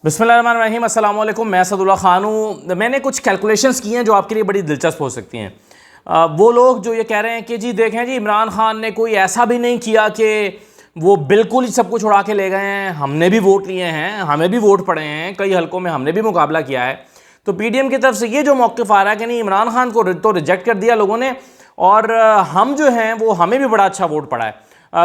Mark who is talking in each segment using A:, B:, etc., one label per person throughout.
A: बिस्मिल्लाहिर्रहमानिर्रहीम, अस्सलाम वालेकुम। मैं असदुल्ला खान हूँ। मैंने कुछ कैलकुलेशंस की हैं जो आपके लिए बड़ी दिलचस्प हो सकती हैं। वो लोग जो ये कह रहे हैं कि जी देखें जी, इमरान खान ने कोई ऐसा भी नहीं किया कि वो बिल्कुल ही सब कुछ उड़ा के ले गए हैं। हमने भी वोट लिए हैं, हमें भी वोट पड़े हैं, कई हलकों में हमने भी मुकाबला किया है। तो पीडीएम की तरफ से ये जो मौक़िफ़ आ रहा है कि नहीं, इमरान खान को तो रिजेक्ट कर दिया लोगों ने, और हम जो हैं वो हमें भी बड़ा अच्छा वोट पड़ा है।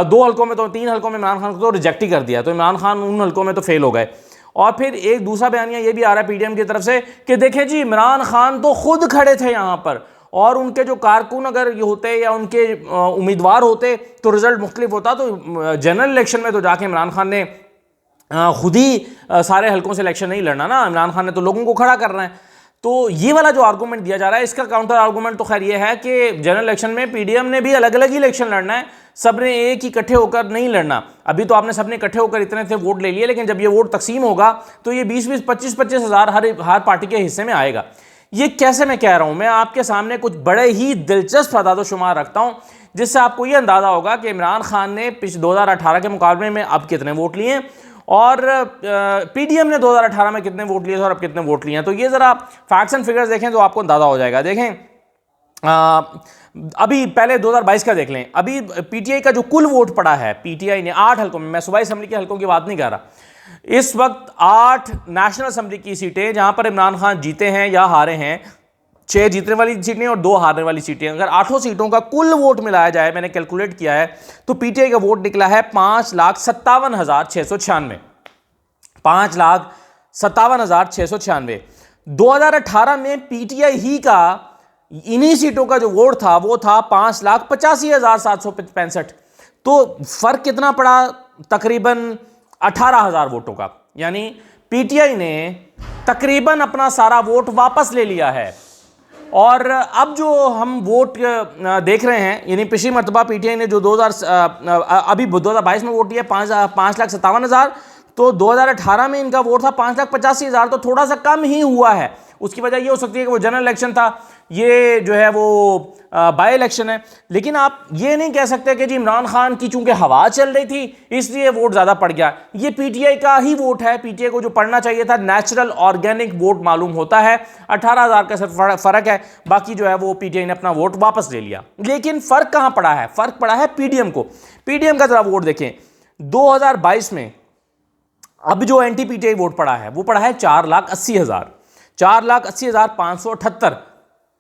A: 2 हलकों में तो 3 हलकों में इमरान खान को तो रिजेक्ट ही कर दिया, तो इमरान खान उन हलकों में तो फेल हो गए। और फिर एक दूसरा बयानिया ये भी आ रहा है पीडीएम की तरफ से कि देखें जी, इमरान खान तो खुद खड़े थे यहाँ पर, और उनके जो कारकुन अगर ये होते या उनके उम्मीदवार होते तो रिजल्ट मुख्तलिफ होता। तो जनरल इलेक्शन में तो जाके इमरान खान ने खुद ही सारे हलकों से इलेक्शन नहीं लड़ना ना, इमरान खान ने तो लोगों को खड़ा करना है। तो ये वाला जो आर्गूमेंट दिया जा रहा है, इसका काउंटर आर्गूमेंट तो खैर ये है कि जनरल इलेक्शन में पीडीएम ने भी अलग अलग ही इलेक्शन लड़ना है, सबने एक ही इकट्ठे होकर नहीं लड़ना। अभी तो आपने सबने इकट्ठे होकर इतने से वोट ले लिए, लेकिन जब ये वोट तकसीम होगा तो ये 20-20, 25-25 हज़ार हर पार्टी के हिस्से में आएगा। ये कैसे मैं कह रहा हूं, मैं आपके सामने कुछ बड़े ही दिलचस्प अदाद-ओ-शुमार रखता हूं, जिससे आपको यह अंदाजा होगा कि इमरान खान ने 2018 के मुकाबले में अब कितने वोट लिए, और पीडीएम ने 2018 में कितने वोट लिए थे और अब कितने वोट लिए हैं। तो ये ज़रा फैक्ट्स एंड फिगर्स देखें तो आपको अंदाज़ा हो जाएगा। देखें, अभी पहले 2022 का देख लें। अभी पीटीआई का जो कुल वोट पड़ा है, पीटीआई ने 8 हलकों में, मैं सूबाई असम्बली के हलकों की बात नहीं कर रहा, इस वक्त 8 नेशनल असम्बली की सीटें जहां पर इमरान खान जीते हैं या हारे हैं, 6 जीतने वाली सीटें और 2 हारने वाली सीटें, अगर 8 सीटों का कुल वोट मिलाया जाए, मैंने कैलकुलेट किया है, तो पीटीआई का वोट निकला है 5,57,696। 5,57,696। 2018 में पीटीआई ही का इन्हीं सीटों का जो वोट था वो था 5,85,765। तो फर्क कितना पड़ा? तकरीबन 18,000 वोटों का। यानी पीटीआई ने तकरीबन अपना सारा वोट वापस ले लिया है। और अब जो हम वोट देख रहे हैं, यानी पिछली मरतबा पीटीआई ने जो 2022 में वोट दिया 5,57,000, तो 2018 में इनका वोट था 5,85,000, तो थोड़ा सा कम ही हुआ है। उसकी वजह ये हो सकती है कि वो जनरल इलेक्शन था, ये जो है वो बाई इलेक्शन है। लेकिन आप ये नहीं कह सकते कि जी इमरान खान की चूंकि हवा चल रही थी इसलिए वोट ज़्यादा पड़ गया। ये पीटीआई का ही वोट है, पीटीआई को जो पड़ना चाहिए था नेचुरल ऑर्गेनिक वोट मालूम होता है। 18,000 का सिर्फ फ़र्क है, बाकी जो है वो पीटीआई ने अपना वोट वापस ले लिया। लेकिन फ़र्क कहाँ पड़ा है? फ़र्क पड़ा है पीडीएम को। पीडीएम का ज़रा वोट देखें, 2022 में अब जो एंटी पीटीआई वोट पड़ा है वो पड़ा है 4,80,000, 4,80,578,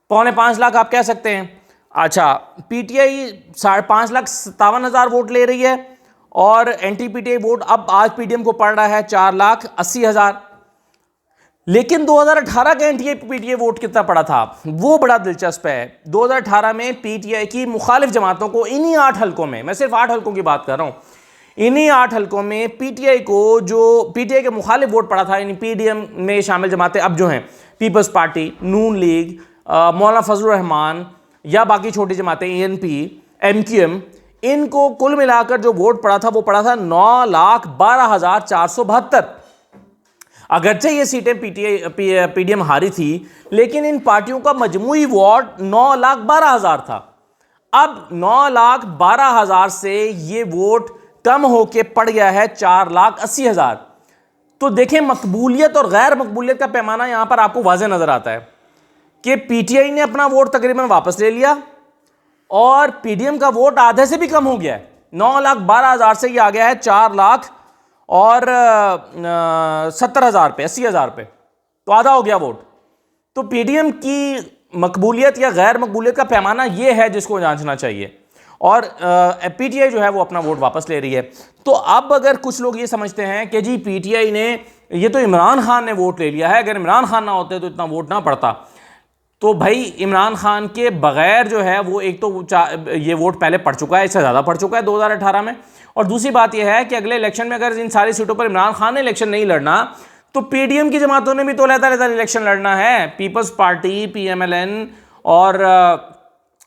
A: 4.25 लाख आप कह सकते हैं। अच्छा, पीटीआई 5,57,000 वोट ले रही है, और एंटी पीटीआई वोट अब आज पीडीएम को पड़ रहा है 4,80,000। लेकिन 2018 का एंटी पीटीआई वोट कितना पड़ा था वो बड़ा दिलचस्प है। 2018 में पीटीआई की मुखालिफ जमातों को इन्हीं 8 हलकों में, मैं सिर्फ 8 हलकों की बात कर रहा हूं, इन्हीं 8 हलकों में पीटीआई को जो पीटीआई के मुखालिफ वोट पड़ा था, यानी पीडीएम में शामिल जमातें अब जो हैं पीपल्स पार्टी, नून लीग, मौलाना फजलुर रहमान या बाकी छोटी जमातें एएनपी, एमक्यूएम, इनको कुल मिलाकर जो वोट पड़ा था वो पड़ा था 9,12,472। अगरचे ये सीटें पीडीएम हारी थी, लेकिन इन पार्टियों का मजमूई वोट 9,12,000 था। अब 9,12,000 से ये वोट कम होके पड़ गया है 4,80,000। तो देखें, मकबूलियत और गैर मकबूलियत का पैमाना यहां पर आपको वाज़े नजर आता है कि पीटीआई ने अपना वोट तकरीबन वापस ले लिया, और पीडीएम का वोट आधे से भी कम हो गया है। 9,12,000 से ये आ गया है 4,70,000 पे, 80,000 पे, तो आधा हो गया वोट। तो पीडीएम की मकबूलियत या गैर मकबूलियत का पैमाना ये है जिसको जांचना चाहिए, और पीटीआई जो है वो अपना वोट वापस ले रही है। तो अब अगर कुछ लोग ये समझते हैं कि जी पीटीआई ने, ये तो इमरान खान ने वोट ले लिया है, अगर इमरान खान ना होते तो इतना वोट ना पड़ता, तो भाई इमरान खान के बगैर जो है वो एक तो ये वोट पहले पड़ चुका है, इससे ज़्यादा पड़ चुका है 2018 में, और दूसरी बात यह है कि अगले इलेक्शन में अगर इन सारी सीटों पर इमरान खान ने इलेक्शन नहीं लड़ना तो पीडीएम की जमातों ने भी तो लहदा इलेक्शन लड़ना है। पीपल्स पार्टी, पीएमएलएन और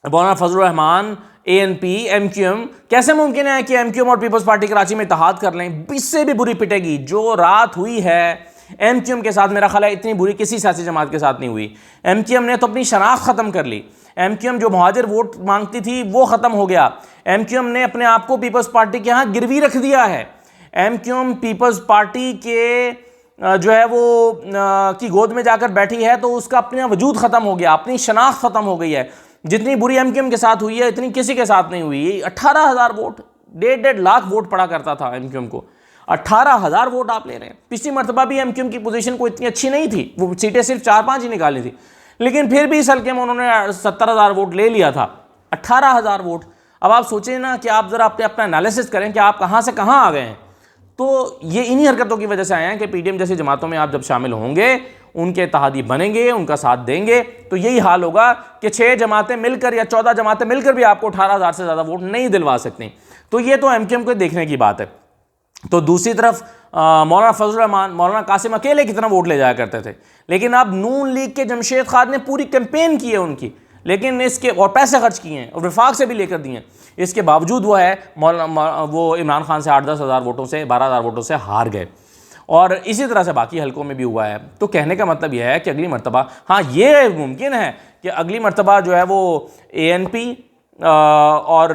A: मौलाना फजलुर रहमान, एएनपी, एमक्यूएम, कैसे मुमकिन है कि एमक्यूएम और पीपल्स पार्टी कराची में इत्तेहाद कर लें? इससे भी बुरी पिटेगी जो रात हुई है एमक्यूएम के साथ, मेरा ख्याल है इतनी बुरी किसी सियासी जमात के साथ नहीं हुई। एमक्यूएम ने तो अपनी शनाख्त ख़त्म कर ली। एमक्यूएम जो मुहाजिर वोट मांगती थी वो ख़त्म हो गया। एमक्यूएम ने अपने आप को पीपल्स पार्टी के यहाँ गिरवी रख दिया है। एमक्यूएम पीपल्स पार्टी के जो है वो की गोद में जाकर बैठी है तो उसका अपना वजूद ख़त्म हो गया, अपनी शनाख्त ख़त्म हो गई है। जितनी बुरी एमक्यूएम के साथ हुई है इतनी किसी के साथ नहीं हुई। 18,000 वोट, 1.5 लाख वोट पड़ा करता था एमक्यूएम को, 18,000 वोट आप ले रहे हैं। पिछली मरतबा भी एमक्यूएम की पोजीशन कोई इतनी अच्छी नहीं थी, वो सीटें सिर्फ 4-5 ही निकाली थी, लेकिन फिर भी इस हल्के में उन्होंने 70,000 वोट ले लिया था। 18,000 वोट। अब आप सोचें ना कि आप ज़रा अपना एनालिसिस करें कि आप कहाँ से कहाँ आ गए हैं। तो ये इन्हीं हरकतों की वजह से आए हैं कि पीडीएम जैसी जमातों में आप जब शामिल होंगे, उनके इत्तेहादी बनेंगे, उनका साथ देंगे, तो यही हाल होगा कि 6 जमातें मिलकर या 14 जमातें मिलकर भी आपको 18,000 से ज़्यादा वोट नहीं दिलवा सकती। तो ये तो एमक्यूएम को देखने की बात है। तो दूसरी तरफ मौलाना फजल रहमान, मौलाना कासिम अकेले कितना वोट ले जाया करते थे, लेकिन अब नून लीग के जमशेद खान ने पूरी कैंपेन की है उनकी, लेकिन इसके और पैसे खर्च किए हैं और विफाक से भी लेकर दिए हैं, इसके बावजूद वो है वो इमरान खान से 8-10 हज़ार वोटों से, 12,000 वोटों से हार गए। और इसी तरह से बाकी हलकों में भी हुआ है। तो कहने का मतलब यह है कि अगली मरतबा, हाँ ये मुमकिन है कि अगली मरतबा जो है वो ANP और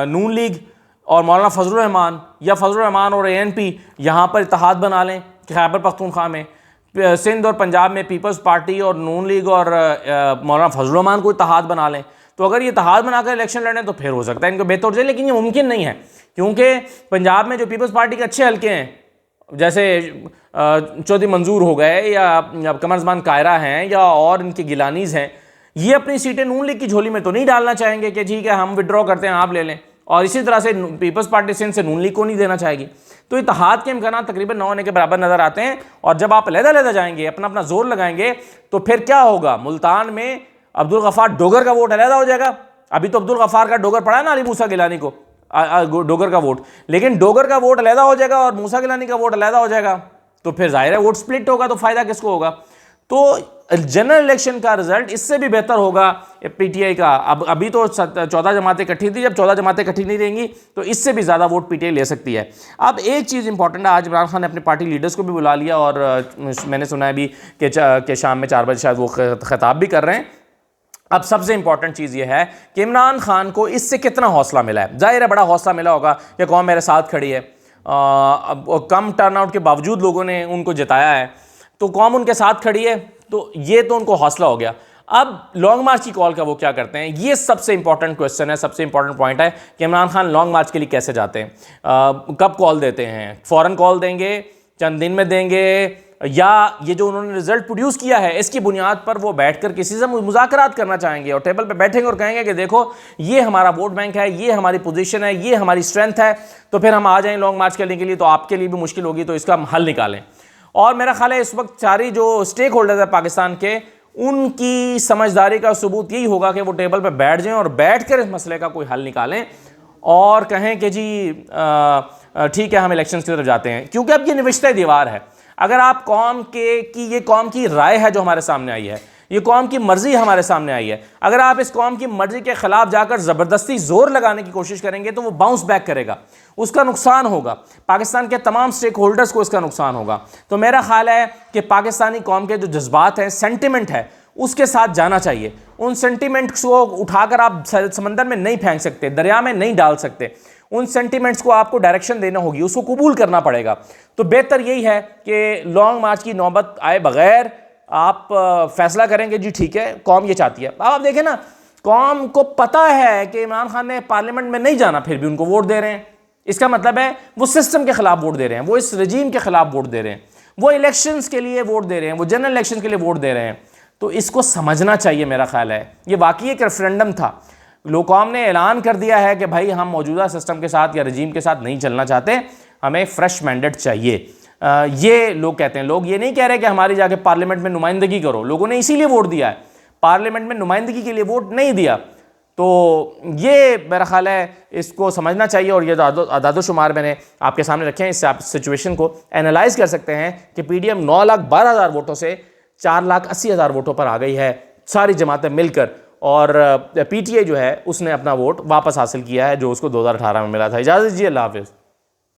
A: नून लीग और मौलाना फजल रहमान या फजल रहमान और ANP यहाँ पर इत्तेहाद बना लें खैबर पख्तूनख्वा में, सिंध और पंजाब में पीपल्स पार्टी और नून लीग और मौलाना फजल रहमान को इत्तेहाद बना लें। तो अगर ये इत्तेहाद बनाकर इलेक्शन लड़ें तो फिर हो सकता है इनको बेहतर हो जाए, लेकिन ये मुमकिन नहीं है, क्योंकि पंजाब में जो पीपल्स पार्टी के अच्छे हल्के हैं, जैसे चौधरी मंजूर हो गए या कमरजमान कायरा हैं या और इनके गिलानीज़ हैं, ये अपनी सीटें नून लीग की झोली में तो नहीं डालना चाहेंगे कि ठीक है हम विड्रॉ करते हैं आप ले लें, और इसी तरह से पीपल्स पार्टी सिंध से नून लीग को नहीं देना चाहेगी। तो इत्तेहाद के इम्कान तकरीबन 9 होने के बराबर नज़र आते हैं। और जब आप अलग-अलग जाएंगे, अपना अपना जोर लगाएंगे, तो फिर क्या होगा, मुल्तान में अब्दुल गफ्फार डोगर का वोट अलग हो जाएगा। अभी तो अब्दुल गफ्फार का डोगर पड़ा है ना अली मूसा गिलानी को, डोगर का वोट, लेकिन डोगर का वोट अलग हो जाएगा और मूसा गिलानी का वोट अलग हो जाएगा, तो फिर जाहिर है वोट स्प्लिट होगा, तो फायदा किसको होगा। तो जनरल इलेक्शन का रिजल्ट इससे भी बेहतर होगा पीटीआई का। अब अभी तो 14 जमातें इकट्ठी थी, जब 14 जमातें इकट्ठी नहीं रहेंगी तो इससे भी ज़्यादा वोट पीटीआई ले सकती है। अब एक चीज़ इंपॉर्टेंट है, आज इमरान खान ने अपने पार्टी लीडर्स को भी बुला लिया और मैंने सुना है भी कि शाम में 4 बजे शायद वो खिताब भी कर रहे हैं। अब सबसे इंपॉर्टेंट चीज़ ये है कि इमरान खान को इससे कितना हौसला मिला है। जाहिर है बड़ा हौसला मिला होगा कि कौम मेरे साथ खड़ी है, कम टर्नआउट के बावजूद लोगों ने उनको जिताया है, तो कौम उनके साथ खड़ी है, तो ये तो उनको हौसला हो गया। अब लॉन्ग मार्च की कॉल का वो क्या करते हैं, ये सबसे इंपॉर्टेंट क्वेश्चन है, सबसे इंपॉर्टेंट पॉइंट है कि इमरान खान लॉन्ग मार्च के लिए कैसे जाते हैं, कब कॉल देते हैं, फ़ौरन कॉल देंगे, चंद दिन में देंगे, या ये जो उन्होंने रिजल्ट प्रोड्यूस किया है इसकी बुनियाद पर वो बैठकर किसी से मुज़ाकरात करना चाहेंगे और टेबल पे बैठेंगे और कहेंगे कि देखो ये हमारा वोट बैंक है, ये हमारी पोजीशन है, ये हमारी स्ट्रेंथ है, तो फिर हम आ जाएं लॉन्ग मार्च करने के लिए, तो आपके लिए भी मुश्किल होगी, तो इसका हम हल निकालें। और मेरा ख्याल है इस वक्त सारी जो स्टेक होल्डर्स है पाकिस्तान के, उनकी समझदारी का सबूत यही होगा कि वो टेबल पर बैठ जाएं और बैठ कर इस मसले का कोई हल निकालें और कहें कि जी ठीक है हम इलेक्शन की तरफ जाते हैं। क्योंकि अब ये निविश्ता दीवार है। अगर आप कौम के की ये कौम की राय है जो हमारे सामने आई है, ये कौम की मर्जी हमारे सामने आई है, अगर आप इस कौम की मर्जी के खिलाफ जाकर ज़बरदस्ती जोर लगाने की कोशिश करेंगे तो वो बाउंस बैक करेगा, उसका नुकसान होगा, पाकिस्तान के तमाम स्टेक होल्डर्स को इसका नुकसान होगा। तो मेरा ख्याल है कि पाकिस्तानी कौम के जो जज्बात हैं, सेंटिमेंट है, उसके साथ जाना चाहिए। उन सेंटिमेंट्स को उठाकर आप समंदर में नहीं फेंक सकते, दरिया में नहीं डाल सकते, उन सेंटिमेंट्स को आपको डायरेक्शन देना होगी, उसको कबूल करना पड़ेगा। तो बेहतर यही है कि लॉन्ग मार्च की नौबत आए बगैर आप फैसला करेंगे जी ठीक है कौम ये चाहती है। अब आप देखें ना, कौम को पता है कि इमरान खान ने पार्लियामेंट में नहीं जाना, फिर भी उनको वोट दे रहे हैं। इसका मतलब है वो सिस्टम के खिलाफ वोट दे रहे हैं, वो इस रजीम के खिलाफ वोट दे रहे हैं, वो इलेक्शंस के लिए वोट दे रहे हैं, वो जनरल इलेक्शन के लिए वोट दे रहे हैं। तो इसको समझना चाहिए। मेरा ख्याल है ये वाकई एक रेफरेंडम था, लोकॉम ने ऐलान कर दिया है कि भाई हम मौजूदा सिस्टम के साथ या रजीम के साथ नहीं चलना चाहते, हमें फ्रेश मैंडेट चाहिए। ये लोग कहते हैं। लोग ये नहीं कह रहे कि हमारी जाके पार्लियामेंट में नुमाइंदगी करो, लोगों ने इसीलिए वोट दिया है, पार्लियामेंट में नुमाइंदगी के लिए वोट नहीं दिया। तो ये मेरा ख्याल है इसको समझना चाहिए और ये अदाद शुमार मैंने आपके सामने रखे हैं, इससे आप सिचुएशन को एनालाइज कर सकते हैं कि पीडीएम 9,12,000 वोटों से 4,80,000 वोटों पर आ गई है, सारी जमातें मिलकर। और पीटीआई जो है उसने अपना वोट वापस हासिल किया है जो उसको 2018 में मिला था। इजाज़त दीजिए, अल्लाह हाफ़िज़।